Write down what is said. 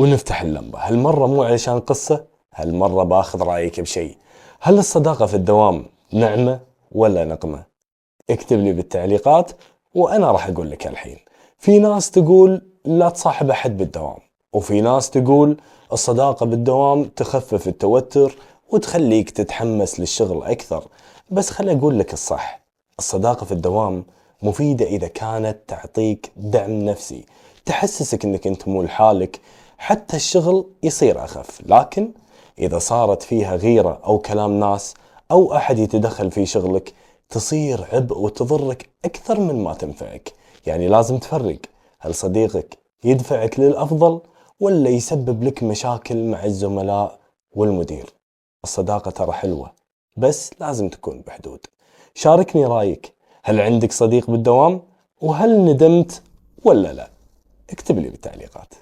ونفتح اللمبة. هالمرة مو علشان قصة، هالمرة باخذ رأيك بشيء. هل الصداقة في الدوام نعمة ولا نقمة؟ اكتب لي بالتعليقات وأنا راح أقول لك الحين. في ناس تقول لا تصاحب أحد بالدوام، وفي ناس تقول الصداقة بالدوام تخفف التوتر وتخليك تتحمس للشغل أكثر. بس خلي أقول لك الصح، الصداقة في الدوام مفيدة إذا كانت تعطيك دعم نفسي، تحسسك أنك أنت مو لحالك، حتى الشغل يصير أخف. لكن إذا صارت فيها غيرة أو كلام ناس أو أحد يتدخل في شغلك، تصير عبء وتضرك أكثر من ما تنفعك. يعني لازم تفرق، هل صديقك يدفعك للأفضل ولا يسبب لك مشاكل مع الزملاء والمدير؟ الصداقة ترى حلوة، بس لازم تكون بحدود. شاركني رأيك، هل عندك صديق بالدوام؟ وهل ندمت ولا لا؟ اكتب لي بالتعليقات.